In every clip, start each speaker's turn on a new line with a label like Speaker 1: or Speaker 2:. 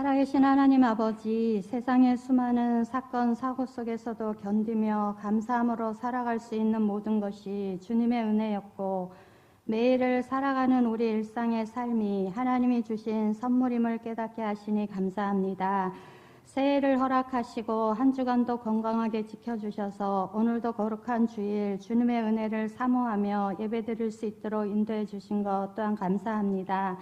Speaker 1: 살아계신 하나님 아버지, 세상의 수많은 사건, 사고 속에서도 견디며 감사함으로 살아갈 수 있는 모든 것이 주님의 은혜였고, 매일을 살아가는 우리 일상의 삶이 하나님이 주신 선물임을 깨닫게 하시니 감사합니다. 새해를 허락하시고 한 주간도 건강하게 지켜주셔서 오늘도 거룩한 주일 주님의 은혜를 사모하며 예배드릴 수 있도록 인도해 주신 것 또한 감사합니다.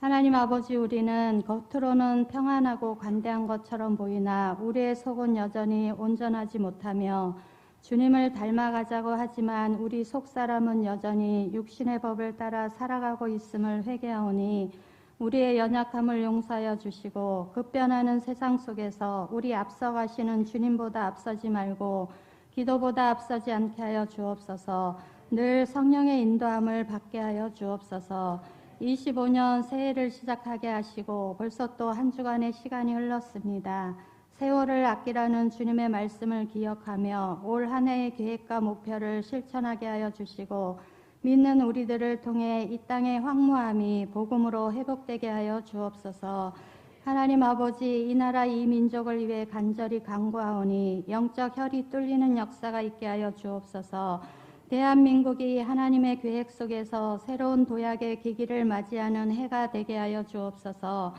Speaker 1: 하나님 아버지, 우리는 겉으로는 평안하고 관대한 것처럼 보이나 우리의 속은 여전히 온전하지 못하며 주님을 닮아가자고 하지만 우리 속사람은 여전히 육신의 법을 따라 살아가고 있음을 회개하오니 우리의 연약함을 용서하여 주시고 급변하는 세상 속에서 우리 앞서가시는 주님보다 앞서지 말고 기도보다 앞서지 않게 하여 주옵소서. 늘 성령의 인도함을 받게 하여 주옵소서. 25년 새해를 시작하게 하시고 벌써 또 한 주간의 시간이 흘렀습니다. 세월을 아끼라는 주님의 말씀을 기억하며 올 한 해의 계획과 목표를 실천하게 하여 주시고 믿는 우리들을 통해 이 땅의 황무함이 복음으로 회복되게 하여 주옵소서. 하나님 아버지, 이 나라 이 민족을 위해 간절히 간구하오니 영적 혈이 뚫리는 역사가 있게 하여 주옵소서. 대한민국이 하나님의 계획 속에서 새로운 도약의 계기를 맞이하는 해가 되게 하여 주옵소서.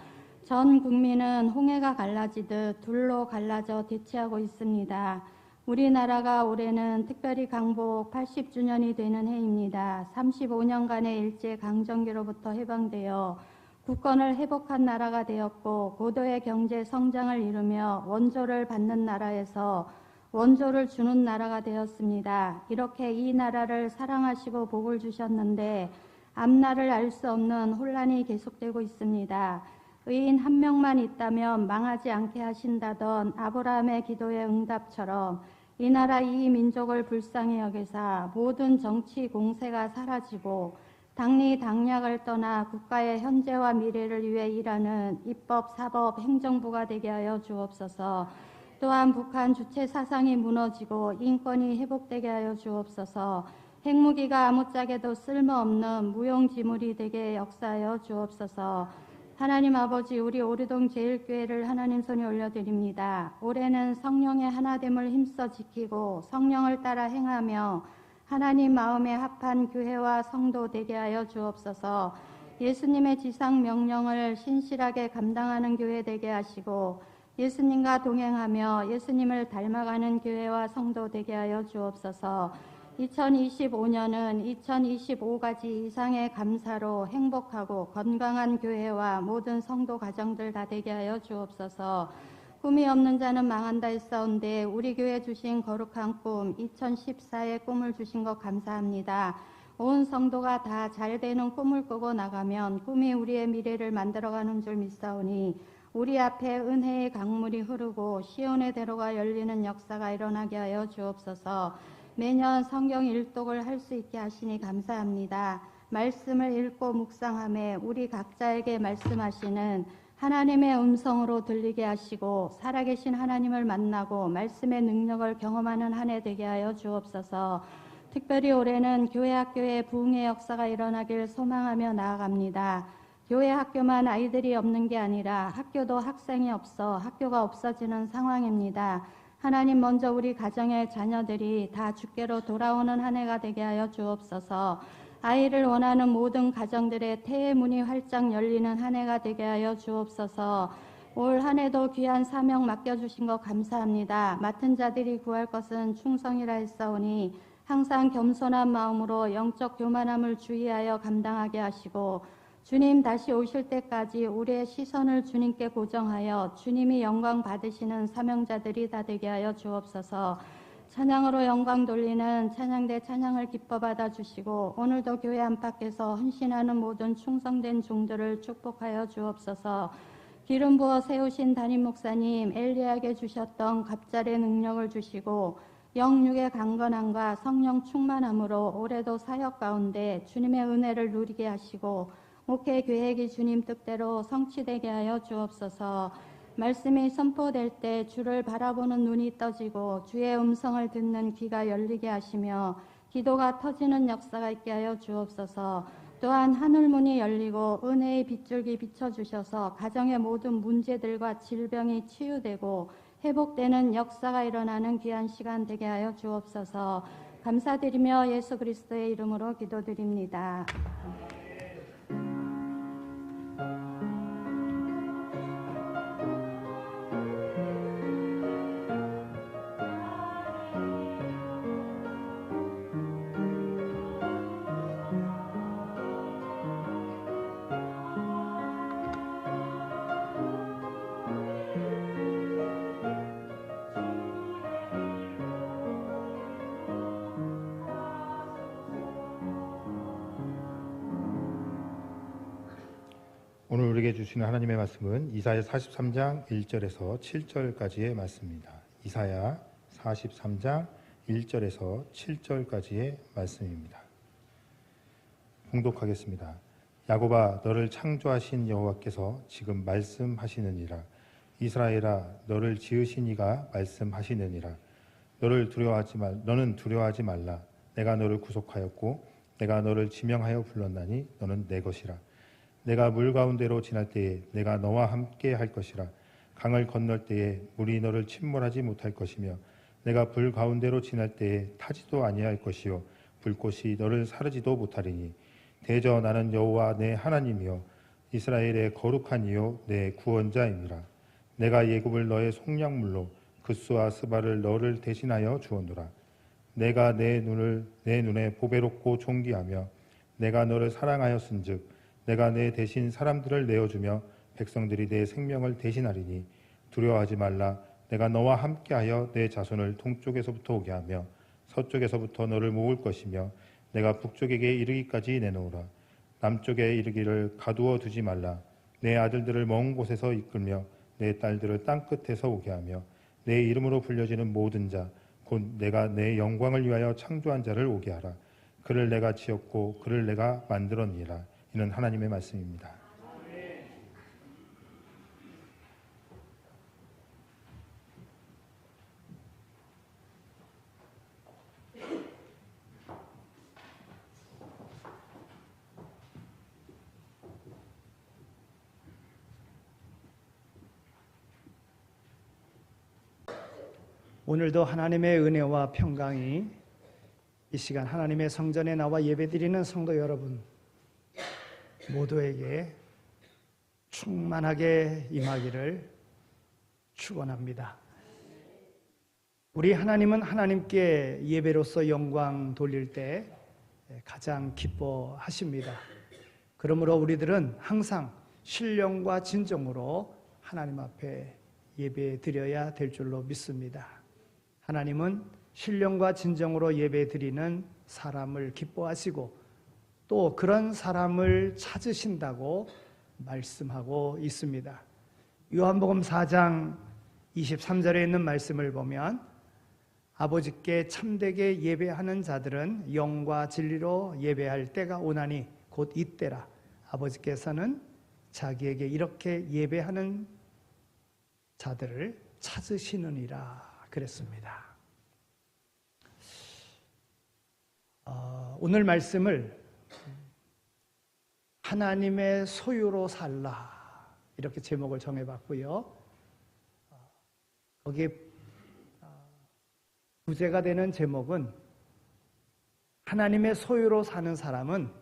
Speaker 1: 전 국민은 홍해가 갈라지듯 둘로 갈라져 대치하고 있습니다. 우리나라가 올해는 특별히 강복 80주년이 되는 해입니다. 35년간의 일제강점기로부터 해방되어 국권을 회복한 나라가 되었고 고도의 경제 성장을 이루며 원조를 받는 나라에서 원조를 주는 나라가 되었습니다. 이렇게 이 나라를 사랑하시고 복을 주셨는데 앞날을 알 수 없는 혼란이 계속되고 있습니다. 의인 한 명만 있다면 망하지 않게 하신다던 아브라함의 기도의 응답처럼 이 나라 이 민족을 불쌍히 여기사 모든 정치 공세가 사라지고 당리 당략을 떠나 국가의 현재와 미래를 위해 일하는 입법, 사법, 행정부가 되게 하여 주옵소서. 또한 북한 주체 사상이 무너지고 인권이 회복되게 하여 주옵소서. 핵무기가 아무짝에도 쓸모없는 무용지물이 되게 역사하여 주옵소서. 하나님 아버지, 우리 오르동 제일교회를 하나님 손에 올려드립니다. 올해는 성령의 하나됨을 힘써 지키고 성령을 따라 행하며 하나님 마음에 합한 교회와 성도 되게 하여 주옵소서. 예수님의 지상 명령을 신실하게 감당하는 교회 되게 하시고 예수님과 동행하며 예수님을 닮아가는 교회와 성도 되게 하여 주옵소서. 2025년은 2025가지 이상의 감사로 행복하고 건강한 교회와 모든 성도 가정들 다 되게 하여 주옵소서. 꿈이 없는 자는 망한다 했사온데 우리 교회 주신 거룩한 꿈 2014의 꿈을 주신 것 감사합니다. 온 성도가 다 잘되는 꿈을 꾸고 나가면 꿈이 우리의 미래를 만들어가는 줄 믿사오니 우리 앞에 은혜의 강물이 흐르고 시온의 대로가 열리는 역사가 일어나게 하여 주옵소서. 매년 성경 일독을 할 수 있게 하시니 감사합니다. 말씀을 읽고 묵상하며 우리 각자에게 말씀하시는 하나님의 음성으로 들리게 하시고 살아계신 하나님을 만나고 말씀의 능력을 경험하는 한 해 되게 하여 주옵소서. 특별히 올해는 교회 학교에 부흥의 역사가 일어나길 소망하며 나아갑니다. 교회 학교만 아이들이 없는 게 아니라 학교도 학생이 없어 학교가 없어지는 상황입니다. 하나님, 먼저 우리 가정의 자녀들이 다 주께로 돌아오는 한 해가 되게 하여 주옵소서. 아이를 원하는 모든 가정들의 태의 문이 활짝 열리는 한 해가 되게 하여 주옵소서. 올 한 해도 귀한 사명 맡겨주신 것 감사합니다. 맡은 자들이 구할 것은 충성이라 했사오니 항상 겸손한 마음으로 영적 교만함을 주의하여 감당하게 하시고 주님 다시 오실 때까지 우리의 시선을 주님께 고정하여 주님이 영광 받으시는 사명자들이 다 되게 하여 주옵소서. 찬양으로 영광 돌리는 찬양대 찬양을 기뻐 받아 주시고 오늘도 교회 안팎에서 헌신하는 모든 충성된 종들을 축복하여 주옵소서. 기름 부어 세우신 담임 목사님 엘리야에게 주셨던 갑절의 능력을 주시고 영육의 강건함과 성령 충만함으로 올해도 사역 가운데 주님의 은혜를 누리게 하시고 목회 계획이 주님 뜻대로 성취되게 하여 주옵소서. 말씀이 선포될 때 주를 바라보는 눈이 떠지고 주의 음성을 듣는 귀가 열리게 하시며 기도가 터지는 역사가 있게 하여 주옵소서. 또한 하늘문이 열리고 은혜의 빗줄기 비춰주셔서 가정의 모든 문제들과 질병이 치유되고 회복되는 역사가 일어나는 귀한 시간 되게 하여 주옵소서. 감사드리며 예수 그리스도의 이름으로 기도드립니다.
Speaker 2: 오늘 우리에게 주시는 하나님의 말씀은 이사야 43장 1절에서 7절까지의 말씀입니다. 이사야 43장 1절에서 7절까지의 말씀입니다. 봉독하겠습니다. 야곱아, 너를 창조하신 여호와께서 지금 말씀하시느니라. 이스라엘아, 너를 지으신 이가 말씀하시느니라. 너는 두려워하지 말라. 내가 너를 구속하였고 내가 너를 지명하여 불렀나니 너는 내 것이라. 내가 물 가운데로 지날 때에 내가 너와 함께 할 것이라. 강을 건널 때에 물이 너를 침몰하지 못할 것이며 내가 불 가운데로 지날 때에 타지도 아니할 것이요 불꽃이 너를 사르지도 못하리니 대저 나는 여호와 내 하나님이요 이스라엘의 거룩한 이요 내 구원자이니라. 내가 예굽을 너의 속량물로 그스와 스바를 너를 대신하여 주었노라. 내가 내 눈에 보배롭고 존귀하며 내가 너를 사랑하였은즉 내가 내 대신 사람들을 내어주며 백성들이 내 생명을 대신하리니 두려워하지 말라. 내가 너와 함께하여 내 자손을 동쪽에서부터 오게 하며 서쪽에서부터 너를 모을 것이며 내가 북쪽에게 이르기까지 내놓으라. 남쪽에 이르기를 가두어 두지 말라. 내 아들들을 먼 곳에서 이끌며 내 딸들을 땅끝에서 오게 하며 내 이름으로 불려지는 모든 자 곧 내가 내 영광을 위하여 창조한 자를 오게 하라. 그를 내가 지었고 그를 내가 만들었니라. 이는 하나님의 말씀입니다.
Speaker 3: 오늘도 하나님의 은혜와 평강이 이 시간 하나님의 성전에 나와 예배드리는 성도 여러분 모두에게 충만하게 임하기를 축원합니다. 우리 하나님은 하나님께 예배로서 영광 돌릴 때 가장 기뻐하십니다. 그러므로 우리들은 항상 신령과 진정으로 하나님 앞에 예배 드려야 될 줄로 믿습니다. 하나님은 신령과 진정으로 예배 드리는 사람을 기뻐하시고 또 그런 사람을 찾으신다고 말씀하고 있습니다. 요한복음 4장 23절에 있는 말씀을 보면 아버지께 참되게 예배하는 자들은 영과 진리로 예배할 때가 오나니 곧 이때라. 아버지께서는 자기에게 이렇게 예배하는 자들을 찾으시느니라 그랬습니다. 오늘 말씀을 하나님의 소유로 살라 이렇게 제목을 정해봤고요. 거기에 부제가 되는 제목은 하나님의 소유로 사는 사람은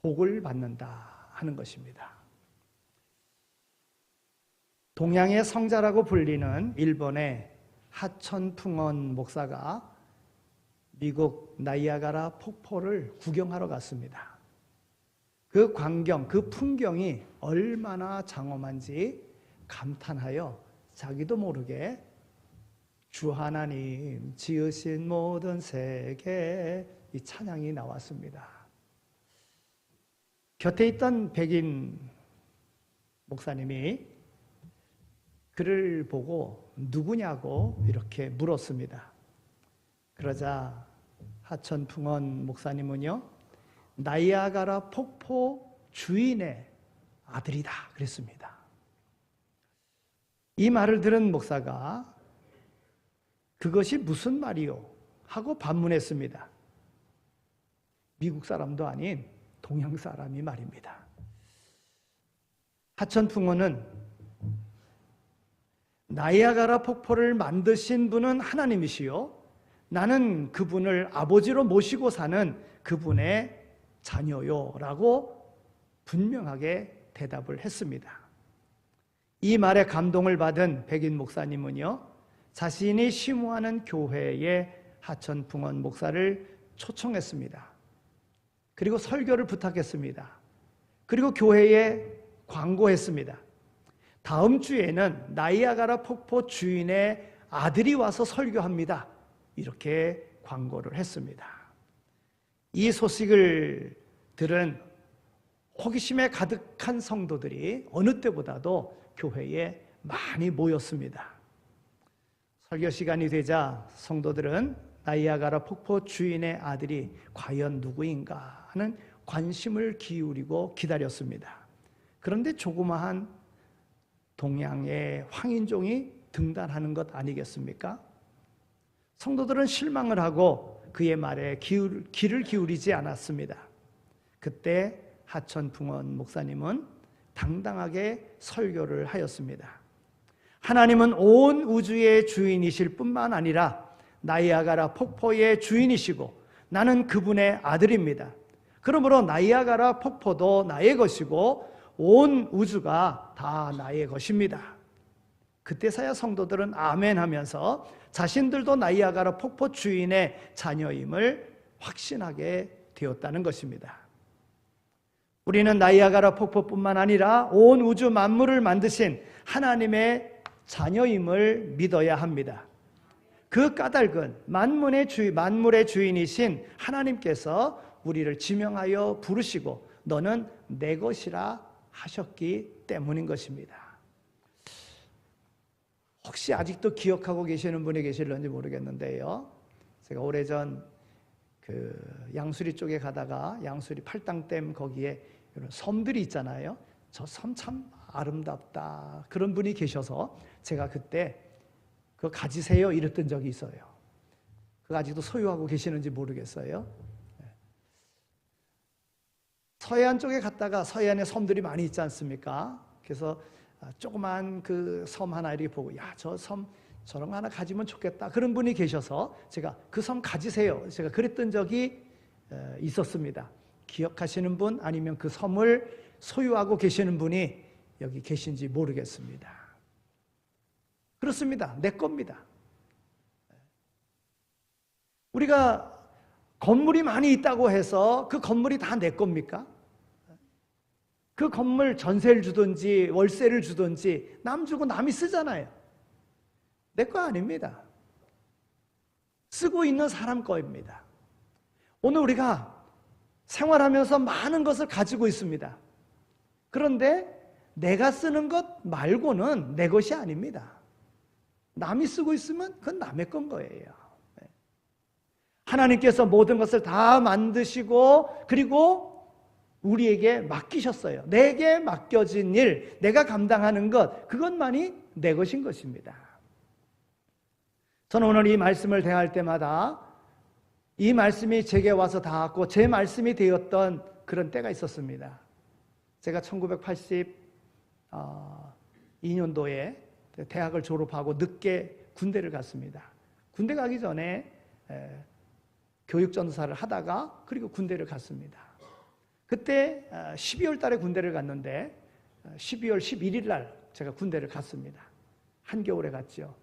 Speaker 3: 복을 받는다 하는 것입니다. 동양의 성자라고 불리는 일본의 하천풍원 목사가 미국 나이아가라 폭포를 구경하러 갔습니다. 그 광경, 그 풍경이 얼마나 장엄한지 감탄하여 자기도 모르게 주 하나님 지으신 모든 세계 이 찬양이 나왔습니다. 곁에 있던 백인 목사님이 그를 보고 누구냐고 이렇게 물었습니다. 그러자 하천풍원 목사님은요, 나이아가라 폭포 주인의 아들이다 그랬습니다. 이 말을 들은 목사가 그것이 무슨 말이요? 하고 반문했습니다. 미국 사람도 아닌 동양 사람이 말입니다. 하천풍어는 나이아가라 폭포를 만드신 분은 하나님이시요, 나는 그분을 아버지로 모시고 사는 그분의 자녀요 라고 분명하게 대답을 했습니다. 이 말에 감동을 받은 백인 목사님은요, 자신이 심호하는 교회에 하천풍원 목사를 초청했습니다. 그리고 설교를 부탁했습니다. 그리고 교회에 광고했습니다. 다음 주에는 나이아가라 폭포 주인의 아들이 와서 설교합니다. 이렇게 광고를 했습니다. 이 소식을 들은 호기심에 가득한 성도들이 어느 때보다도 교회에 많이 모였습니다. 설교 시간이 되자 성도들은 나이아가라 폭포 주인의 아들이 과연 누구인가 하는 관심을 기울이고 기다렸습니다. 그런데 조그마한 동양의 황인종이 등단하는 것 아니겠습니까? 성도들은 실망을 하고 그의 말에 귀를 기울이지 않았습니다. 그때 하천풍원 목사님은 당당하게 설교를 하였습니다. 하나님은 온 우주의 주인이실 뿐만 아니라 나이아가라 폭포의 주인이시고 나는 그분의 아들입니다. 그러므로 나이아가라 폭포도 나의 것이고 온 우주가 다 나의 것입니다. 그때서야 성도들은 아멘 하면서 자신들도 나이아가라 폭포 주인의 자녀임을 확신하게 되었다는 것입니다. 우리는 나이아가라 폭포뿐만 아니라 온 우주 만물을 만드신 하나님의 자녀임을 믿어야 합니다. 그 까닭은 만물의 주인이신 하나님께서 우리를 지명하여 부르시고 너는 내 것이라 하셨기 때문인 것입니다. 혹시 아직도 기억하고 계시는 분이 계실런지 모르겠는데요, 제가 오래전 양수리 쪽에 가다가 양수리 팔당댐 거기에 이런 섬들이 있잖아요. 저 섬 참 아름답다 그런 분이 계셔서 제가 그때 그거 가지세요 이랬던 적이 있어요. 그거 아직도 소유하고 계시는지 모르겠어요. 서해안 쪽에 갔다가 서해안에 섬들이 많이 있지 않습니까? 그래서 조그만 그 섬 하나 이렇게 보고 야, 저 섬 저런 거 하나 가지면 좋겠다 그런 분이 계셔서 제가 그 섬 가지세요 제가 그랬던 적이 있었습니다. 기억하시는 분 아니면 그 섬을 소유하고 계시는 분이 여기 계신지 모르겠습니다. 그렇습니다. 내 겁니다. 우리가 건물이 많이 있다고 해서 그 건물이 다 내 겁니까? 그 건물 전세를 주든지 월세를 주든지 남 주고 남이 쓰잖아요. 내 거 아닙니다. 쓰고 있는 사람 거입니다. 오늘 우리가 생활하면서 많은 것을 가지고 있습니다. 그런데 내가 쓰는 것 말고는 내 것이 아닙니다. 남이 쓰고 있으면 그건 남의 건 거예요. 하나님께서 모든 것을 다 만드시고 그리고 우리에게 맡기셨어요. 내게 맡겨진 일, 내가 감당하는 것, 그것만이 내 것인 것입니다. 저는 오늘 이 말씀을 대할 때마다 이 말씀이 제게 와서 닿았고 제 말씀이 되었던 그런 때가 있었습니다. 제가 1982년도에 대학을 졸업하고 늦게 군대를 갔습니다. 군대 가기 전에 교육전도사를 하다가 그리고 군대를 갔습니다. 그때 12월 달에 군대를 갔는데 12월 11일 날 제가 군대를 갔습니다. 한겨울에 갔죠.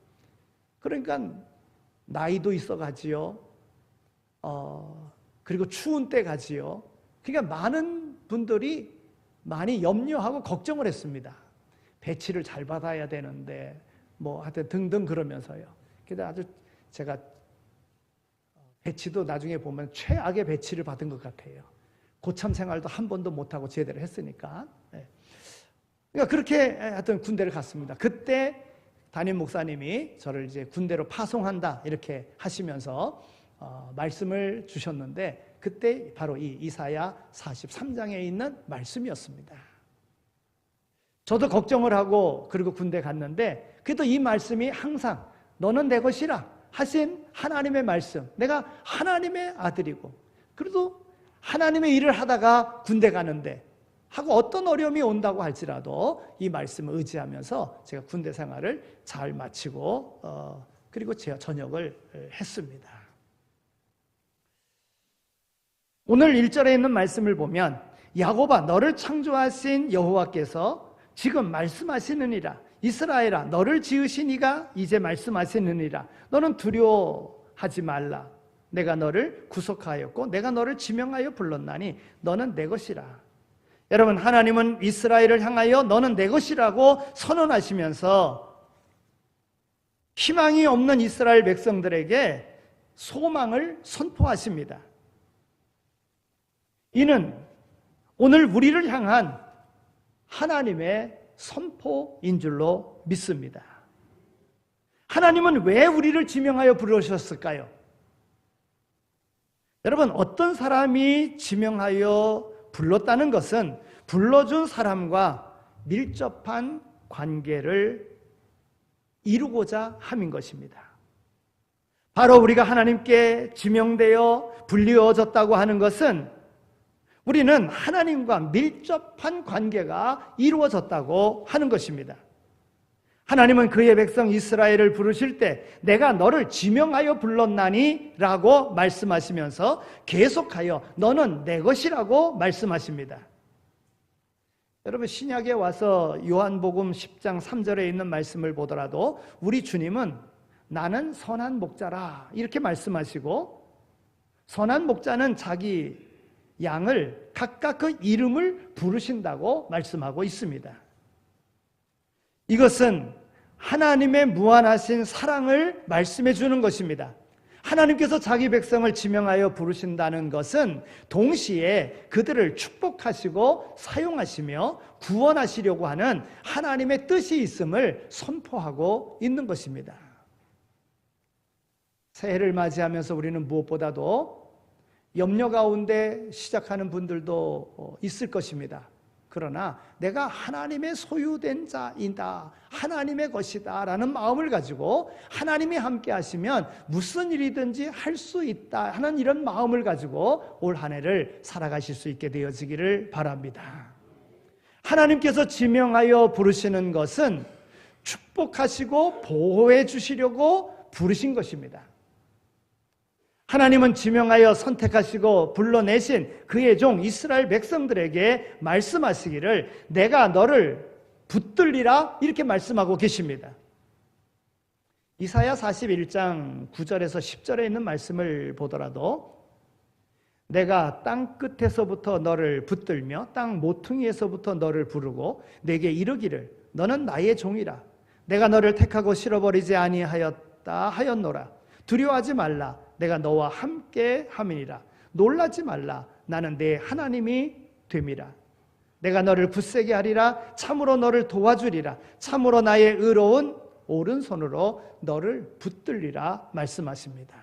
Speaker 3: 그러니까 나이도 있어가지요. 그리고 추운 때 가지요. 그러니까 많은 분들이 많이 염려하고 걱정을 했습니다. 배치를 잘 받아야 되는데 뭐 하여튼 등등 그러면서요. 그래서 아주 제가 배치도 나중에 보면 최악의 배치를 받은 것 같아요. 고참 생활도 한 번도 못하고 제대로 했으니까. 그러니까 그렇게 하여튼 군대를 갔습니다. 그때 담임 목사님이 저를 이제 군대로 파송한다 이렇게 하시면서 말씀을 주셨는데 그때 바로 이 이사야 43장에 있는 말씀이었습니다. 저도 걱정을 하고 그리고 군대 갔는데 그래도 이 말씀이 항상 너는 내 것이라 하신 하나님의 말씀, 내가 하나님의 아들이고 그래도 하나님의 일을 하다가 군대 가는데 하고 어떤 어려움이 온다고 할지라도 이 말씀을 의지하면서 제가 군대 생활을 잘 마치고 그리고 제가 전역을 했습니다. 오늘 1절에 있는 말씀을 보면 야곱아 너를 창조하신 여호와께서 지금 말씀하시느니라. 이스라엘아 너를 지으신 이가 이제 말씀하시느니라. 너는 두려워하지 말라. 내가 너를 구속하였고 내가 너를 지명하여 불렀나니 너는 내 것이라. 여러분, 하나님은 이스라엘을 향하여 너는 내 것이라고 선언하시면서 희망이 없는 이스라엘 백성들에게 소망을 선포하십니다. 이는 오늘 우리를 향한 하나님의 선포인 줄로 믿습니다. 하나님은 왜 우리를 지명하여 부르셨을까요? 여러분, 어떤 사람이 지명하여 불렀다는 것은 불러준 사람과 밀접한 관계를 이루고자 함인 것입니다. 바로 우리가 하나님께 지명되어 불리워졌다고 하는 것은 우리는 하나님과 밀접한 관계가 이루어졌다고 하는 것입니다. 하나님은 그의 백성 이스라엘을 부르실 때 내가 너를 지명하여 불렀나니 라고 말씀하시면서 계속하여 너는 내 것이라고 말씀하십니다. 여러분, 신약에 와서 요한복음 10장 3절에 있는 말씀을 보더라도 우리 주님은 나는 선한 목자라 이렇게 말씀하시고, 선한 목자는 자기 양을 각각 그 이름을 부르신다고 말씀하고 있습니다. 이것은 하나님의 무한하신 사랑을 말씀해 주는 것입니다. 하나님께서 자기 백성을 지명하여 부르신다는 것은 동시에 그들을 축복하시고 사용하시며 구원하시려고 하는 하나님의 뜻이 있음을 선포하고 있는 것입니다. 새해를 맞이하면서 우리는 무엇보다도 염려 가운데 시작하는 분들도 있을 것입니다. 그러나 내가 하나님의 소유된 자이다, 하나님의 것이다 라는 마음을 가지고 하나님이 함께 하시면 무슨 일이든지 할 수 있다 하는 이런 마음을 가지고 올 한 해를 살아가실 수 있게 되어지기를 바랍니다. 하나님께서 지명하여 부르시는 것은 축복하시고 보호해 주시려고 부르신 것입니다. 하나님은 지명하여 선택하시고 불러내신 그의 종 이스라엘 백성들에게 말씀하시기를 내가 너를 붙들리라 이렇게 말씀하고 계십니다. 이사야 41장 9절에서 10절에 있는 말씀을 보더라도 내가 땅 끝에서부터 너를 붙들며 땅 모퉁이에서부터 너를 부르고 내게 이르기를 너는 나의 종이라. 내가 너를 택하고 실어버리지 아니하였다 하였노라. 두려워하지 말라. 내가 너와 함께 함이니라. 놀라지 말라. 나는 내 하나님이 됨이라. 내가 너를 굳세게 하리라. 참으로 너를 도와주리라. 참으로 나의 의로운 오른손으로 너를 붙들리라 말씀하십니다.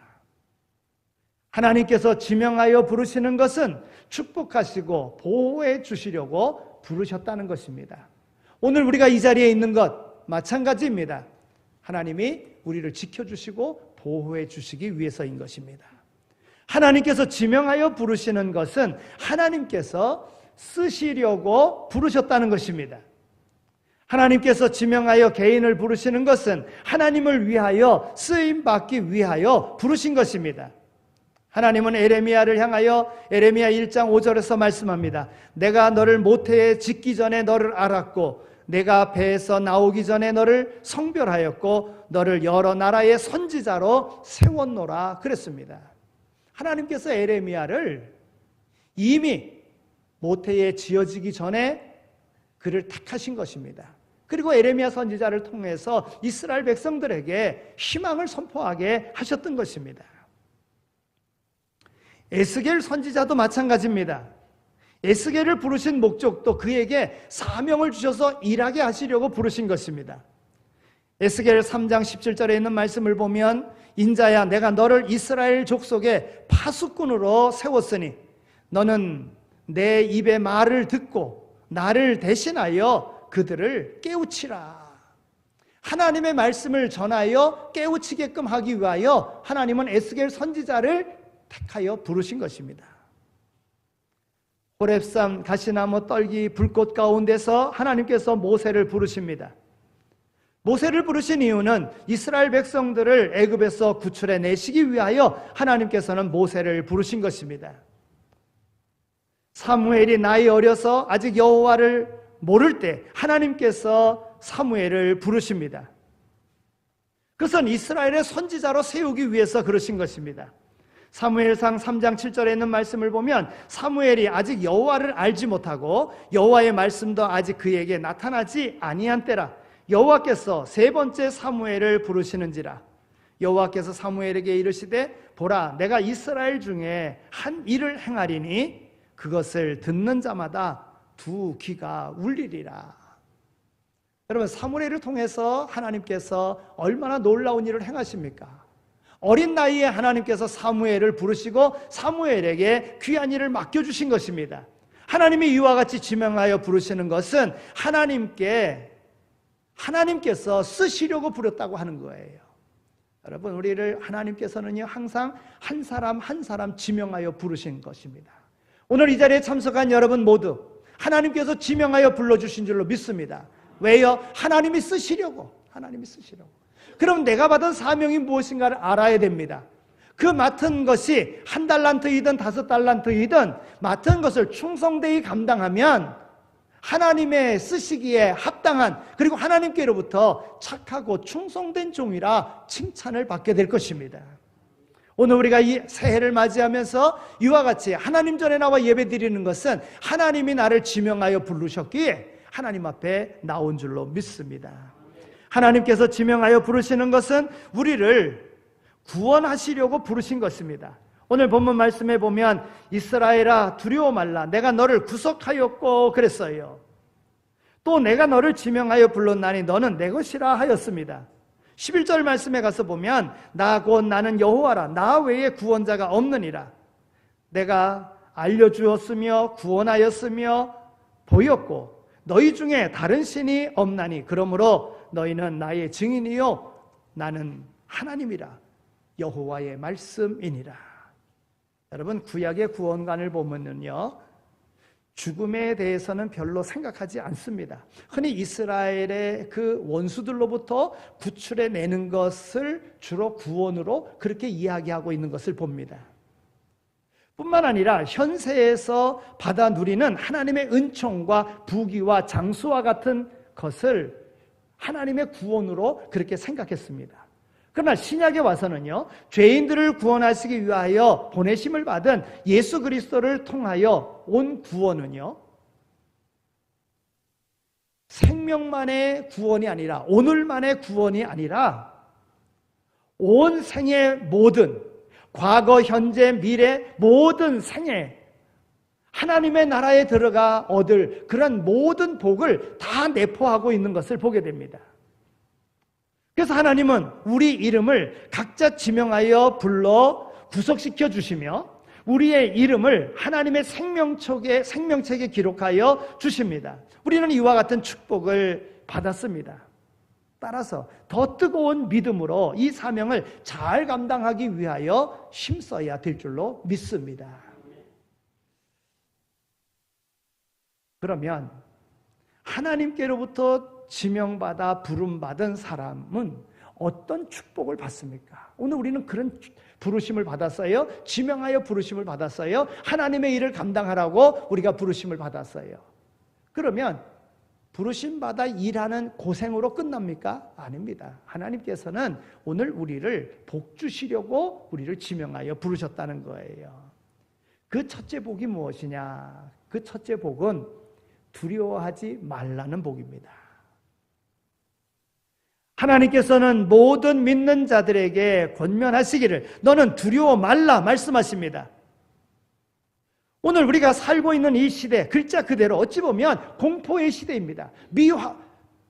Speaker 3: 하나님께서 지명하여 부르시는 것은 축복하시고 보호해 주시려고 부르셨다는 것입니다. 오늘 우리가 이 자리에 있는 것 마찬가지입니다. 하나님이 우리를 지켜주시고 보호해 주시기 위해서인 것입니다. 하나님께서 지명하여 부르시는 것은 하나님께서 쓰시려고 부르셨다는 것입니다. 하나님께서 지명하여 개인을 부르시는 것은 하나님을 위하여 쓰임받기 위하여 부르신 것입니다. 하나님은 에레미야를 향하여 에레미야 1장 5절에서 말씀합니다. 내가 너를 모태에 짓기 전에 너를 알았고 내가 배에서 나오기 전에 너를 성별하였고 너를 여러 나라의 선지자로 세웠노라 그랬습니다. 하나님께서 에레미야를 이미 모태에 지어지기 전에 그를 택하신 것입니다. 그리고 에레미야 선지자를 통해서 이스라엘 백성들에게 희망을 선포하게 하셨던 것입니다. 에스겔 선지자도 마찬가지입니다. 에스겔을 부르신 목적도 그에게 사명을 주셔서 일하게 하시려고 부르신 것입니다. 에스겔 3장 17절에 있는 말씀을 보면 인자야 내가 너를 이스라엘 족속의 파수꾼으로 세웠으니 너는 내 입의 말을 듣고 나를 대신하여 그들을 깨우치라. 하나님의 말씀을 전하여 깨우치게끔 하기 위하여 하나님은 에스겔 선지자를 택하여 부르신 것입니다. 호렙산 가시나무 떨기 불꽃 가운데서 하나님께서 모세를 부르십니다. 모세를 부르신 이유는 이스라엘 백성들을 애굽에서 구출해 내시기 위하여 하나님께서는 모세를 부르신 것입니다. 사무엘이 나이 어려서 아직 여호와를 모를 때 하나님께서 사무엘을 부르십니다. 그것은 이스라엘의 선지자로 세우기 위해서 그러신 것입니다. 사무엘상 3장 7절에 있는 말씀을 보면 사무엘이 아직 여호와를 알지 못하고 여호와의 말씀도 아직 그에게 나타나지 아니한 때라 여호와께서 세 번째 사무엘을 부르시는지라. 여호와께서 사무엘에게 이르시되 보라 내가 이스라엘 중에 한 일을 행하리니 그것을 듣는 자마다 두 귀가 울리리라. 여러분, 사무엘을 통해서 하나님께서 얼마나 놀라운 일을 행하십니까? 어린 나이에 하나님께서 사무엘을 부르시고 사무엘에게 귀한 일을 맡겨주신 것입니다. 하나님이 이와 같이 지명하여 부르시는 것은 하나님께서 쓰시려고 부렸다고 하는 거예요. 여러분, 우리를 하나님께서는요 항상 한 사람 한 사람 지명하여 부르신 것입니다. 오늘 이 자리에 참석한 여러분 모두 하나님께서 지명하여 불러주신 줄로 믿습니다. 왜요? 하나님이 쓰시려고. 그럼 내가 받은 사명이 무엇인가를 알아야 됩니다. 그 맡은 것이 1달란트이든 5달란트이든 맡은 것을 충성되이 감당하면 하나님의 쓰시기에 합당한, 그리고 하나님께로부터 착하고 충성된 종이라 칭찬을 받게 될 것입니다. 오늘 우리가 이 새해를 맞이하면서 이와 같이 하나님 전에 나와 예배 드리는 것은 하나님이 나를 지명하여 부르셨기에 하나님 앞에 나온 줄로 믿습니다. 하나님께서 지명하여 부르시는 것은 우리를 구원하시려고 부르신 것입니다. 오늘 본문 말씀에 보면 이스라엘아 두려워 말라 내가 너를 구속하였고 그랬어요. 또 내가 너를 지명하여 불렀나니 너는 내 것이라 하였습니다. 11절 말씀에 가서 보면 나 곧 나는 여호와라 나 외에 구원자가 없느니라. 내가 알려주었으며 구원하였으며 보였고 너희 중에 다른 신이 없나니 그러므로 너희는 나의 증인이요 나는 하나님이라 여호와의 말씀이니라. 여러분, 구약의 구원관을 보면요 죽음에 대해서는 별로 생각하지 않습니다. 흔히 이스라엘의 그 원수들로부터 구출해내는 것을 주로 구원으로 그렇게 이야기하고 있는 것을 봅니다. 뿐만 아니라 현세에서 받아 누리는 하나님의 은총과 부귀와 장수와 같은 것을 하나님의 구원으로 그렇게 생각했습니다. 그러나 신약에 와서는요 죄인들을 구원하시기 위하여 보내심을 받은 예수 그리스도를 통하여 온 구원은요 생명만의 구원이 아니라 오늘만의 구원이 아니라 온 생의 모든 과거, 현재, 미래 모든 생에 하나님의 나라에 들어가 얻을 그런 모든 복을 다 내포하고 있는 것을 보게 됩니다. 그래서 하나님은 우리 이름을 각자 지명하여 불러 구속시켜 주시며 우리의 이름을 하나님의 생명책에 기록하여 주십니다. 우리는 이와 같은 축복을 받았습니다. 따라서 더 뜨거운 믿음으로 이 사명을 잘 감당하기 위하여 힘써야 될 줄로 믿습니다. 그러면 하나님께로부터 지명받아 부름받은 사람은 어떤 축복을 받습니까? 오늘 우리는 그런 부르심을 받았어요. 지명하여 부르심을 받았어요. 하나님의 일을 감당하라고 우리가 부르심을 받았어요. 그러면 부르심받아 일하는 고생으로 끝납니까? 아닙니다. 하나님께서는 오늘 우리를 복 주시려고 우리를 지명하여 부르셨다는 거예요. 그 첫째 복이 무엇이냐? 그 첫째 복은 두려워하지 말라는 복입니다. 하나님께서는 모든 믿는 자들에게 권면하시기를 너는 두려워 말라 말씀하십니다. 오늘 우리가 살고 있는 이 시대, 글자 그대로 어찌 보면 공포의 시대입니다.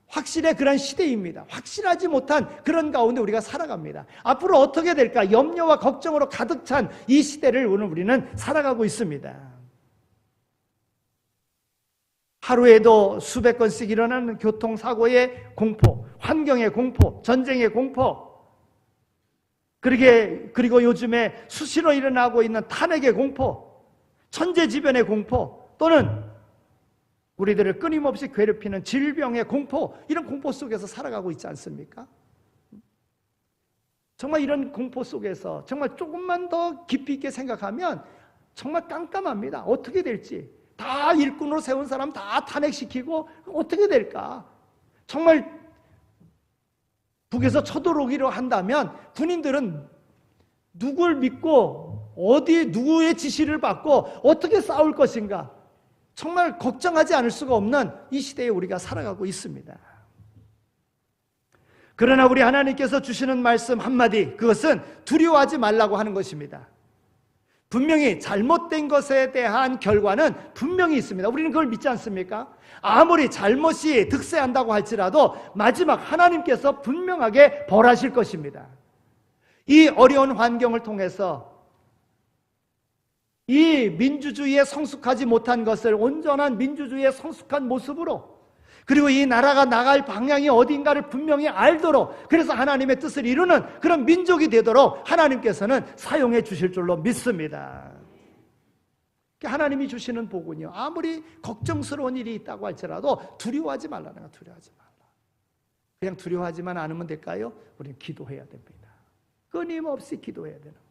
Speaker 3: 확실의 그런 시대입니다. 확실하지 못한 그런 가운데 우리가 살아갑니다. 앞으로 어떻게 될까 염려와 걱정으로 가득 찬 이 시대를 오늘 우리는 살아가고 있습니다. 하루에도 수백 건씩 일어나는 교통사고의 공포, 환경의 공포, 전쟁의 공포, 그리고 요즘에 수시로 일어나고 있는 탄핵의 공포, 천재지변의 공포, 또는 우리들을 끊임없이 괴롭히는 질병의 공포, 이런 공포 속에서 살아가고 있지 않습니까? 정말 이런 공포 속에서 정말 조금만 더 깊이 있게 생각하면 정말 깜깜합니다. 어떻게 될지. 다 일꾼으로 세운 사람 다 탄핵시키고 어떻게 될까? 정말 북에서 쳐들어오기로 한다면 군인들은 누굴 믿고 어디 누구의 지시를 받고 어떻게 싸울 것인가? 정말 걱정하지 않을 수가 없는 이 시대에 우리가 살아가고 있습니다. 그러나 우리 하나님께서 주시는 말씀 한마디, 그것은 두려워하지 말라고 하는 것입니다. 분명히 잘못된 것에 대한 결과는 분명히 있습니다. 우리는 그걸 믿지 않습니까? 아무리 잘못이 득세한다고 할지라도 마지막 하나님께서 분명하게 벌하실 것입니다. 이 어려운 환경을 통해서 이 민주주의에 성숙하지 못한 것을 온전한 민주주의의 성숙한 모습으로, 그리고 이 나라가 나갈 방향이 어딘가를 분명히 알도록, 그래서 하나님의 뜻을 이루는 그런 민족이 되도록 하나님께서는 사용해 주실 줄로 믿습니다. 하나님이 주시는 복은요, 아무리 걱정스러운 일이 있다고 할지라도 두려워하지 말라는 거예요. 두려워하지 말라. 그냥 두려워하지만 않으면 될까요? 우리는 기도해야 됩니다. 끊임없이 기도해야 되는 거예요.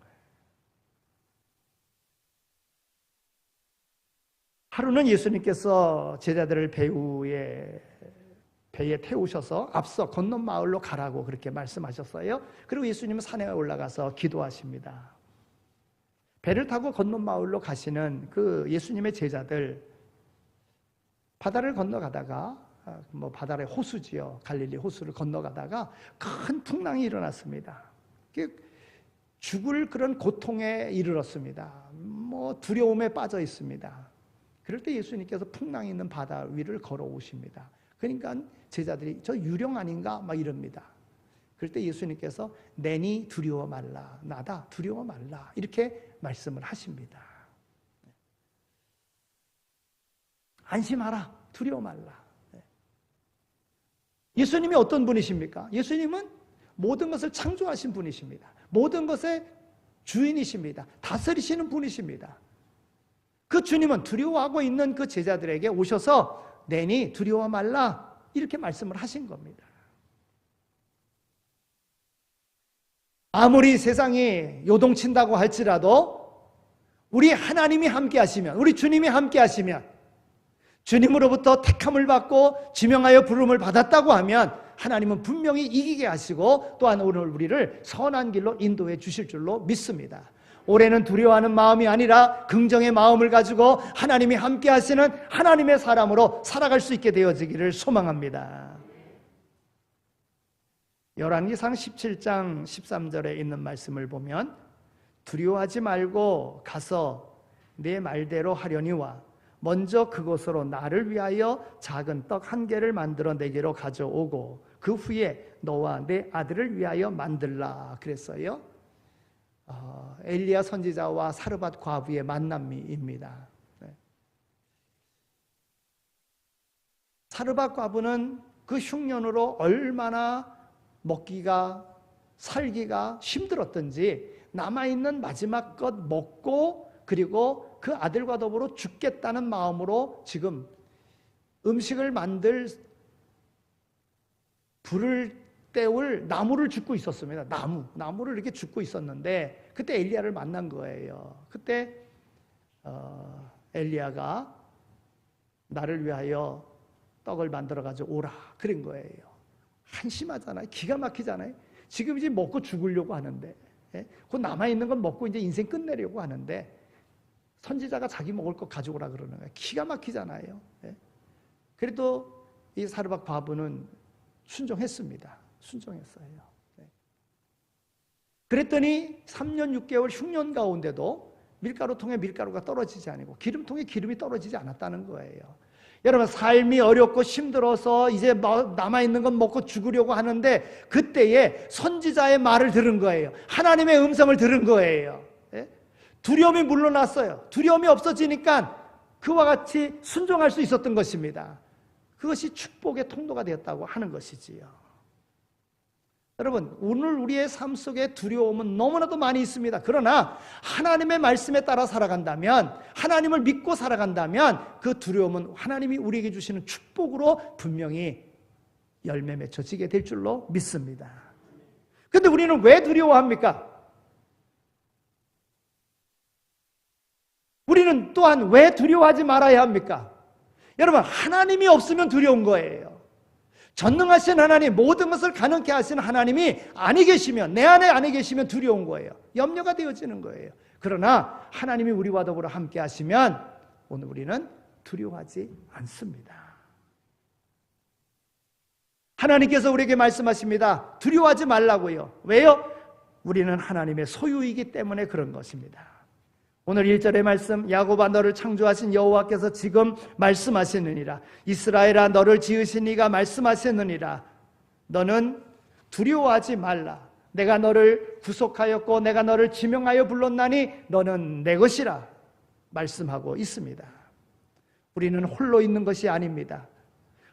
Speaker 3: 하루는 예수님께서 제자들을 배에 태우셔서 앞서 건넌 마을로 가라고 그렇게 말씀하셨어요. 그리고 예수님은 산에 올라가서 기도하십니다. 배를 타고 건넌 마을로 가시는 그 예수님의 제자들, 바다를 건너가다가, 바다의 호수지요, 갈릴리 호수를 건너가다가 큰 풍랑이 일어났습니다. 죽을 그런 고통에 이르렀습니다. 두려움에 빠져 있습니다. 그럴 때 예수님께서 풍랑이 있는 바다 위를 걸어오십니다. 그러니까 제자들이 저 유령 아닌가 막 이럽니다. 그럴 때 예수님께서 내니 두려워 말라, 나다 두려워 말라, 이렇게 말씀을 하십니다. 안심하라, 두려워 말라. 예수님이 어떤 분이십니까? 예수님은 모든 것을 창조하신 분이십니다. 모든 것의 주인이십니다. 다스리시는 분이십니다. 그 주님은 두려워하고 있는 그 제자들에게 오셔서 내니 두려워 말라, 이렇게 말씀을 하신 겁니다. 아무리 세상이 요동친다고 할지라도 우리 하나님이 함께 하시면, 우리 주님이 함께 하시면, 주님으로부터 택함을 받고 지명하여 부름을 받았다고 하면 하나님은 분명히 이기게 하시고 또한 오늘 우리를 선한 길로 인도해 주실 줄로 믿습니다. 올해는 두려워하는 마음이 아니라 긍정의 마음을 가지고 하나님이 함께 하시는 하나님의 사람으로 살아갈 수 있게 되어지기를 소망합니다. 열왕기상 17장 13절에 있는 말씀을 보면 두려워하지 말고 가서 내 말대로 하려니와 먼저 그곳으로 나를 위하여 작은 떡 한 개를 만들어 내게로 가져오고 그 후에 너와 내 아들을 위하여 만들라 그랬어요. 엘리야 선지자와 사르밧 과부의 만남입니다. 사르밧 과부는 그 흉년으로 얼마나 먹기가 살기가 힘들었던지 남아있는 마지막 것 먹고 그리고 그 아들과 더불어 죽겠다는 마음으로 지금 음식을 만들 불을 때울 나무를 줍고 있었습니다. 나무를 이렇게 줍고 있었는데 그때 엘리야를 만난 거예요. 그때 엘리야가 나를 위하여 떡을 만들어 가지고 오라 그런 거예요. 한심하잖아요. 기가 막히잖아요. 지금 이제 먹고 죽으려고 하는데, 그 남아있는 건 먹고 이제 인생 끝내려고 하는데 선지자가 자기 먹을 거 가져오라 그러는 거예요. 기가 막히잖아요. 그래도 이 사르밧 과부는 순종했습니다. 순종했어요. 그랬더니 3년 6개월 흉년 가운데도 밀가루통에 밀가루가 떨어지지 않고 기름통에 기름이 떨어지지 않았다는 거예요. 여러분, 삶이 어렵고 힘들어서 이제 남아있는 건 먹고 죽으려고 하는데 그때에 선지자의 말을 들은 거예요. 하나님의 음성을 들은 거예요. 두려움이 물러났어요. 두려움이 없어지니까 그와 같이 순종할 수 있었던 것입니다. 그것이 축복의 통로가 되었다고 하는 것이지요. 여러분, 오늘 우리의 삶 속에 두려움은 너무나도 많이 있습니다. 그러나 하나님의 말씀에 따라 살아간다면, 하나님을 믿고 살아간다면 그 두려움은 하나님이 우리에게 주시는 축복으로 분명히 열매 맺혀지게 될 줄로 믿습니다. 그런데 우리는 왜 두려워합니까? 우리는 또한 왜 두려워하지 말아야 합니까? 여러분, 하나님이 없으면 두려운 거예요. 전능하신 하나님, 모든 것을 가능케 하시는 하나님이 아니 계시면, 내 안에 아니 계시면 두려운 거예요. 염려가 되어지는 거예요. 그러나 하나님이 우리와 더불어 함께 하시면 오늘 우리는 두려워하지 않습니다. 하나님께서 우리에게 말씀하십니다. 두려워하지 말라고요. 왜요? 우리는 하나님의 소유이기 때문에 그런 것입니다. 오늘 1절의 말씀, 야곱아 너를 창조하신 여호와께서 지금 말씀하시느니라. 이스라엘아 너를 지으신 이가 말씀하시느니라. 너는 두려워하지 말라. 내가 너를 구속하였고 내가 너를 지명하여 불렀나니 너는 내 것이라 말씀하고 있습니다. 우리는 홀로 있는 것이 아닙니다.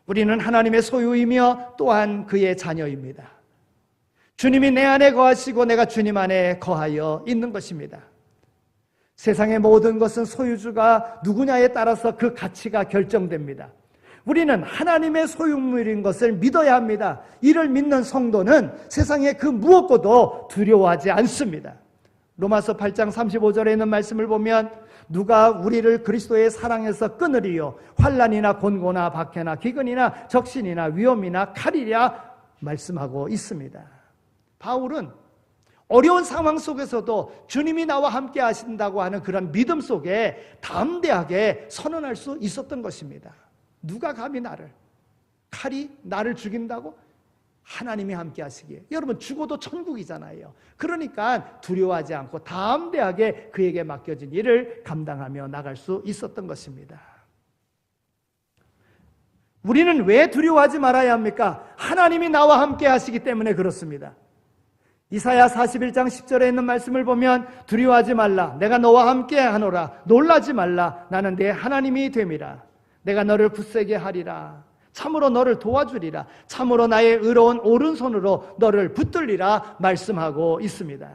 Speaker 3: 우리는 하나님의 소유이며 또한 그의 자녀입니다. 주님이 내 안에 거하시고 내가 주님 안에 거하여 있는 것입니다. 세상의 모든 것은 소유주가 누구냐에 따라서 그 가치가 결정됩니다. 우리는 하나님의 소유물인 것을 믿어야 합니다. 이를 믿는 성도는 세상의 그 무엇과도 두려워하지 않습니다. 로마서 8장 35절에 있는 말씀을 보면 누가 우리를 그리스도의 사랑에서 끊으리요 환난이나 곤고나 박해나 기근이나 적신이나 위험이나 칼이랴 말씀하고 있습니다. 바울은 어려운 상황 속에서도 주님이 나와 함께 하신다고 하는 그런 믿음 속에 담대하게 선언할 수 있었던 것입니다. 누가 감히 칼이 나를 죽인다고? 하나님이 함께 하시기에. 여러분, 죽어도 천국이잖아요. 그러니까 두려워하지 않고 담대하게 그에게 맡겨진 일을 감당하며 나갈 수 있었던 것입니다. 우리는 왜 두려워하지 말아야 합니까? 하나님이 나와 함께 하시기 때문에 그렇습니다. 이사야 41장 10절에 있는 말씀을 보면 두려워하지 말라. 내가 너와 함께 하노라. 놀라지 말라. 나는 내 하나님이 됨이라. 내가 너를 굳세게 하리라. 참으로 너를 도와주리라. 참으로 나의 의로운 오른손으로 너를 붙들리라 말씀하고 있습니다.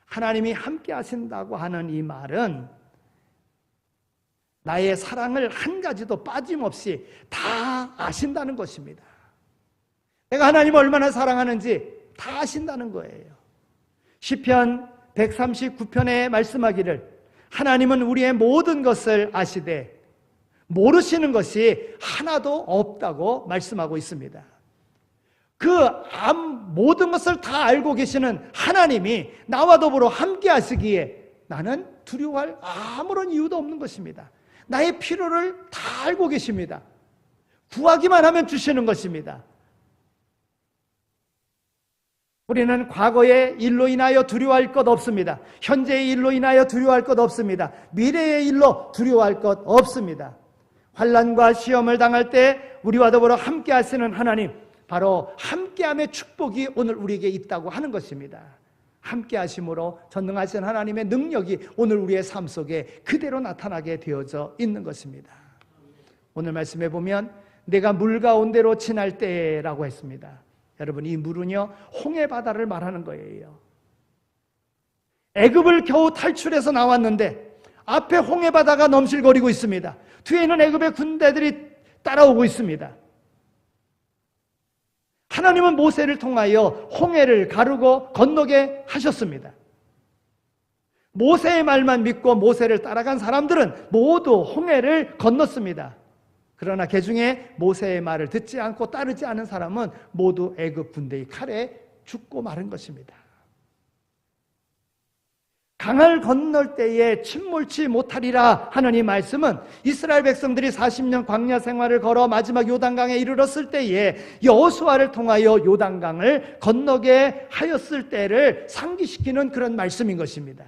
Speaker 3: 하나님이 함께 하신다고 하는 이 말은 나의 사랑을 한 가지도 빠짐없이 다 아신다는 것입니다. 내가 하나님을 얼마나 사랑하는지 다 아신다는 거예요. 시편 139편에 말씀하기를 하나님은 우리의 모든 것을 아시되 모르시는 것이 하나도 없다고 말씀하고 있습니다. 그 모든 것을 다 알고 계시는 하나님이 나와 더불어 함께 하시기에 나는 두려워할 아무런 이유도 없는 것입니다. 나의 필요를 다 알고 계십니다. 구하기만 하면 주시는 것입니다. 우리는 과거의 일로 인하여 두려워할 것 없습니다. 현재의 일로 인하여 두려워할 것 없습니다. 미래의 일로 두려워할 것 없습니다. 환난과 시험을 당할 때 우리와 더불어 함께 하시는 하나님, 바로 함께함의 축복이 오늘 우리에게 있다고 하는 것입니다. 함께 하심으로 전능하신 하나님의 능력이 오늘 우리의 삶 속에 그대로 나타나게 되어져 있는 것입니다. 오늘 말씀에 보면 내가 물 가운데로 지날 때라고 했습니다. 여러분, 이 물은요 홍해 바다를 말하는 거예요. 애굽을 겨우 탈출해서 나왔는데 앞에 홍해 바다가 넘실거리고 있습니다. 뒤에는 애굽의 군대들이 따라오고 있습니다. 하나님은 모세를 통하여 홍해를 가르고 건너게 하셨습니다. 모세의 말만 믿고 모세를 따라간 사람들은 모두 홍해를 건넜습니다. 그러나 그중에 모세의 말을 듣지 않고 따르지 않은 사람은 모두 애굽 군대의 칼에 죽고 마른 것입니다. 강을 건널 때에 침몰치 못하리라 하는 이 말씀은 이스라엘 백성들이 40년 광야 생활을 걸어 마지막 요단강에 이르렀을 때에 여호수아를 통하여 요단강을 건너게 하였을 때를 상기시키는 그런 말씀인 것입니다.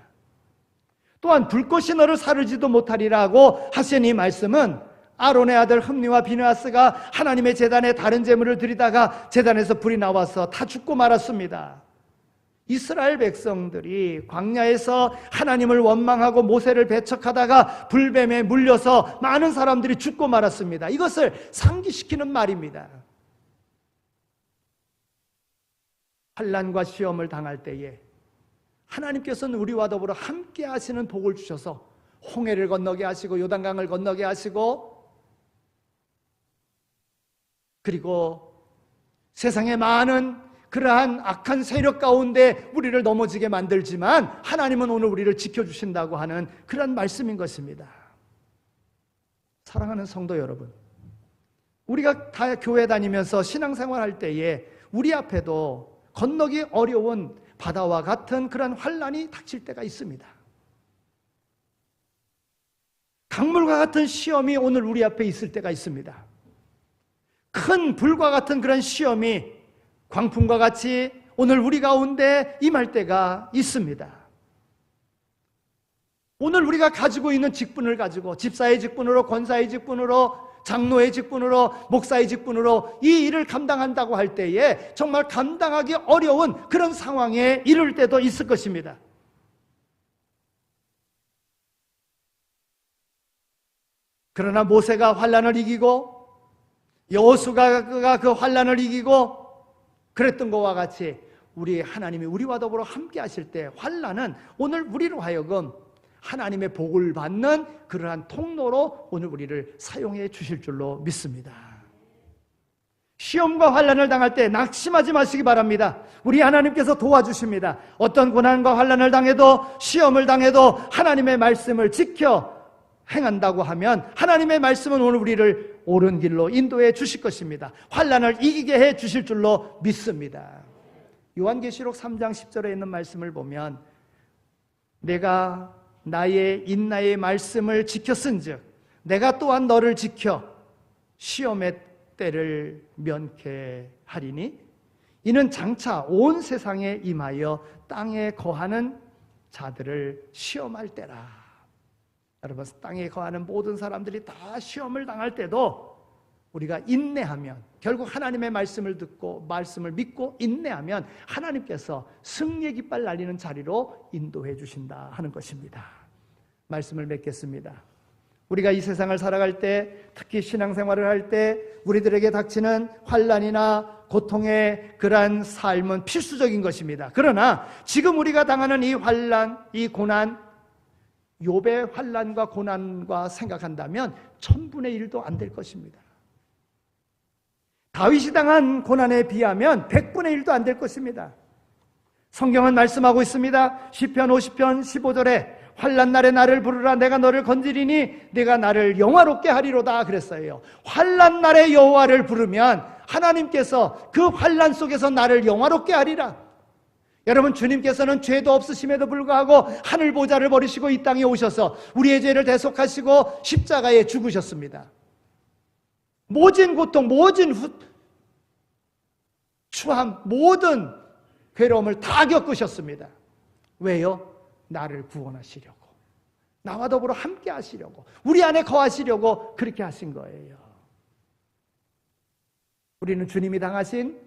Speaker 3: 또한 불꽃이 너를 사르지도 못하리라고 하신 이 말씀은 아론의 아들 흠니와 비느하스가 하나님의 제단에 다른 제물을 드리다가 제단에서 불이 나와서 다 죽고 말았습니다. 이스라엘 백성들이 광야에서 하나님을 원망하고 모세를 배척하다가 불뱀에 물려서 많은 사람들이 죽고 말았습니다. 이것을 상기시키는 말입니다. 환난과 시험을 당할 때에 하나님께서는 우리와 더불어 함께 하시는 복을 주셔서 홍해를 건너게 하시고 요단강을 건너게 하시고 그리고 세상에 많은 그러한 악한 세력 가운데 우리를 넘어지게 만들지만 하나님은 오늘 우리를 지켜주신다고 하는 그런 말씀인 것입니다. 사랑하는 성도 여러분, 우리가 다 교회 다니면서 신앙생활 할 때에 우리 앞에도 건너기 어려운 바다와 같은 그런 환난이 닥칠 때가 있습니다. 강물과 같은 시험이 오늘 우리 앞에 있을 때가 있습니다. 큰 불과 같은 그런 시험이 광풍과 같이 오늘 우리 가운데 임할 때가 있습니다. 오늘 우리가 가지고 있는 직분을 가지고 집사의 직분으로, 권사의 직분으로, 장로의 직분으로, 목사의 직분으로 이 일을 감당한다고 할 때에 정말 감당하기 어려운 그런 상황에 이를 때도 있을 것입니다. 그러나 모세가 환난을 이기고 여호수아가 그 환난을 이기고 그랬던 것과 같이 우리 하나님이 우리와 더불어 함께 하실 때 환난은 오늘 우리로 하여금 하나님의 복을 받는 그러한 통로로 오늘 우리를 사용해 주실 줄로 믿습니다. 시험과 환난을 당할 때 낙심하지 마시기 바랍니다. 우리 하나님께서 도와주십니다. 어떤 고난과 환난을 당해도 시험을 당해도 하나님의 말씀을 지켜 행한다고 하면 하나님의 말씀은 오늘 우리를 옳은 길로 인도해 주실 것입니다. 환난을 이기게 해 주실 줄로 믿습니다. 요한계시록 3장 10절에 있는 말씀을 보면 내가 나의 인나의 말씀을 지켰은즉 내가 또한 너를 지켜 시험의 때를 면케하리니 이는 장차 온 세상에 임하여 땅에 거하는 자들을 시험할 때라. 여러분, 땅에 거하는 모든 사람들이 다 시험을 당할 때도 우리가 인내하면, 결국 하나님의 말씀을 듣고 말씀을 믿고 인내하면 하나님께서 승리의 깃발 날리는 자리로 인도해 주신다 하는 것입니다. 말씀을 맺겠습니다. 우리가 이 세상을 살아갈 때, 특히 신앙생활을 할 때 우리들에게 닥치는 환난이나 고통의 그러한 삶은 필수적인 것입니다. 그러나 지금 우리가 당하는 이 환난, 이 고난, 욥의 환난과 고난과 생각한다면 1000분의 1도 안 될 것입니다. 다윗이 당한 고난에 비하면 100분의 1도 안 될 것입니다. 성경은 말씀하고 있습니다. 시편 50편 15절에 환난 날에 나를 부르라 내가 너를 건지리니 내가 나를 영화롭게 하리로다 그랬어요. 환난 날에 여호와를 부르면 하나님께서 그 환난 속에서 나를 영화롭게 하리라. 여러분, 주님께서는 죄도 없으심에도 불구하고 하늘 보좌를 버리시고 이 땅에 오셔서 우리의 죄를 대속하시고 십자가에 죽으셨습니다. 모진 고통, 모진 추함, 모든 괴로움을 다 겪으셨습니다. 왜요? 나를 구원하시려고, 나와 더불어 함께 하시려고, 우리 안에 거하시려고 그렇게 하신 거예요. 우리는 주님이 당하신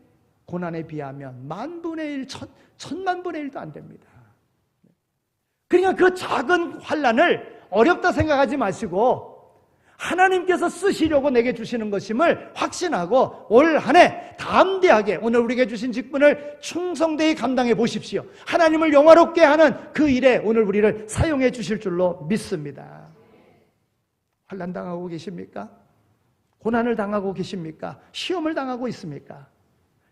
Speaker 3: 고난에 비하면 10,000분의 1, 10,000,000분의 1도 안 됩니다. 그러니까 그 작은 환난을 어렵다 생각하지 마시고 하나님께서 쓰시려고 내게 주시는 것임을 확신하고 올 한 해 담대하게 오늘 우리에게 주신 직분을 충성되이 감당해 보십시오. 하나님을 영화롭게 하는 그 일에 오늘 우리를 사용해 주실 줄로 믿습니다. 환난 당하고 계십니까? 고난을 당하고 계십니까? 시험을 당하고 있습니까?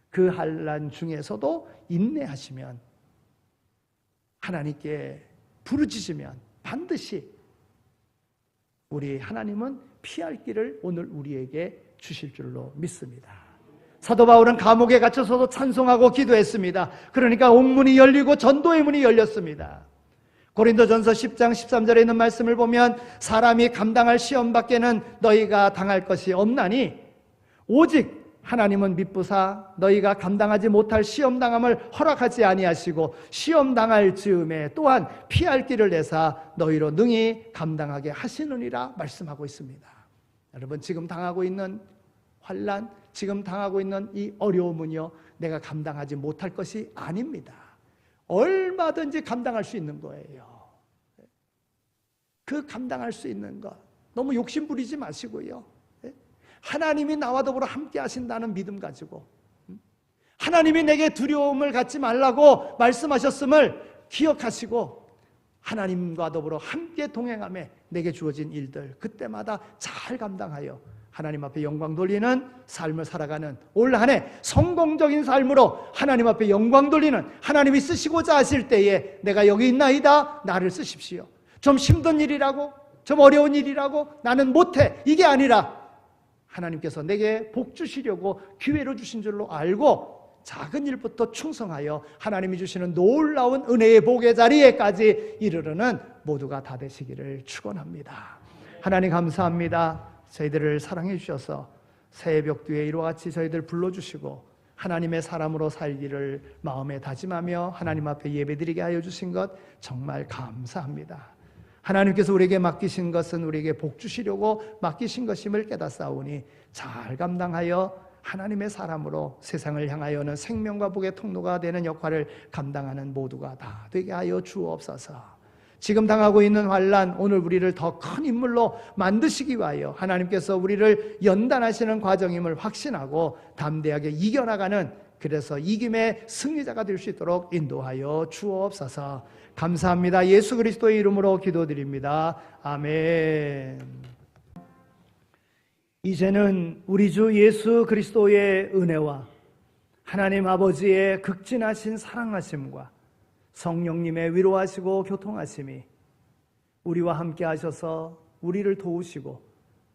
Speaker 3: 그 환난 중에서도 인내하시면, 하나님께 부르짖으면 반드시 우리 하나님은 피할 길을 오늘 우리에게 주실 줄로 믿습니다. 사도 바울은 감옥에 갇혀서도 찬송하고 기도했습니다. 그러니까 옥문이 열리고 전도의 문이 열렸습니다. 고린도전서 10장 13절에 있는 말씀을 보면 사람이 감당할 시험 밖에는 너희가 당할 것이 없나니 오직 하나님은 미쁘사 너희가 감당하지 못할 시험당함을 허락하지 아니하시고 시험당할 즈음에 또한 피할 길을 내사 너희로 능히 감당하게 하시느니라 말씀하고 있습니다. 여러분, 지금 당하고 있는 환난, 지금 당하고 있는 이 어려움은요, 내가 감당하지 못할 것이 아닙니다. 얼마든지 감당할 수 있는 거예요. 그 감당할 수 있는 것 너무 욕심 부리지 마시고요, 하나님이 나와 더불어 함께 하신다는 믿음 가지고, 하나님이 내게 두려움을 갖지 말라고 말씀하셨음을 기억하시고 하나님과 더불어 함께 동행하며 내게 주어진 일들 그때마다 잘 감당하여 하나님 앞에 영광 돌리는 삶을 살아가는 올 한 해 성공적인 삶으로 하나님 앞에 영광 돌리는, 하나님이 쓰시고자 하실 때에 내가 여기 있나이다, 나를 쓰십시오. 좀 힘든 일이라고, 좀 어려운 일이라고 나는 못해, 이게 아니라 하나님께서 내게 복 주시려고 기회로 주신 줄로 알고 작은 일부터 충성하여 하나님이 주시는 놀라운 은혜의 복의 자리에까지 이르르는 모두가 다 되시기를 축원합니다. 하나님 감사합니다. 저희들을 사랑해 주셔서 새벽 뒤에 이와 같이 저희들 불러주시고 하나님의 사람으로 살기를 마음에 다짐하며 하나님 앞에 예배드리게 하여 주신 것 정말 감사합니다. 하나님께서 우리에게 맡기신 것은 우리에게 복 주시려고 맡기신 것임을 깨닫사오니 잘 감당하여 하나님의 사람으로 세상을 향하여는 생명과 복의 통로가 되는 역할을 감당하는 모두가 다 되게 하여 주옵소서. 지금 당하고 있는 환난, 오늘 우리를 더 큰 인물로 만드시기 위하여 하나님께서 우리를 연단하시는 과정임을 확신하고 담대하게 이겨나가는, 그래서 이김의 승리자가 될 수 있도록 인도하여 주옵소서. 감사합니다. 예수 그리스도의 이름으로 기도드립니다. 아멘. 이제는 우리 주 예수 그리스도의 은혜와 하나님 아버지의 극진하신 사랑하심과 성령님의 위로하시고 교통하심이 우리와 함께 하셔서 우리를 도우시고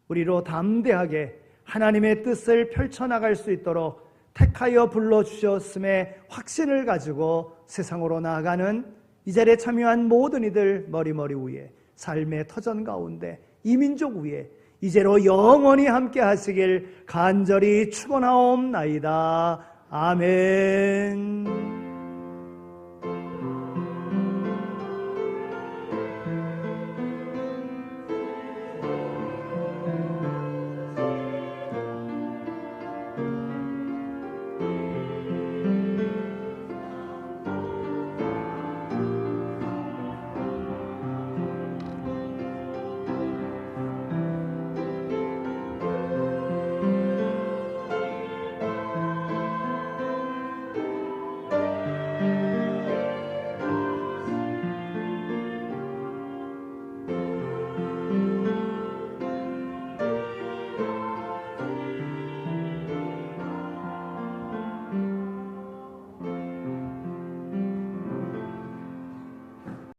Speaker 3: 우리로 담대하게 하나님의 뜻을 펼쳐나갈 수 있도록 택하여 불러주셨음에 확신을 가지고 세상으로 나아가는 이 자리에 참여한 모든 이들 머리머리 위에, 삶의 터전 가운데 이 민족 위에 이제로 영원히 함께 하시길 간절히 축원하옵나이다. 아멘.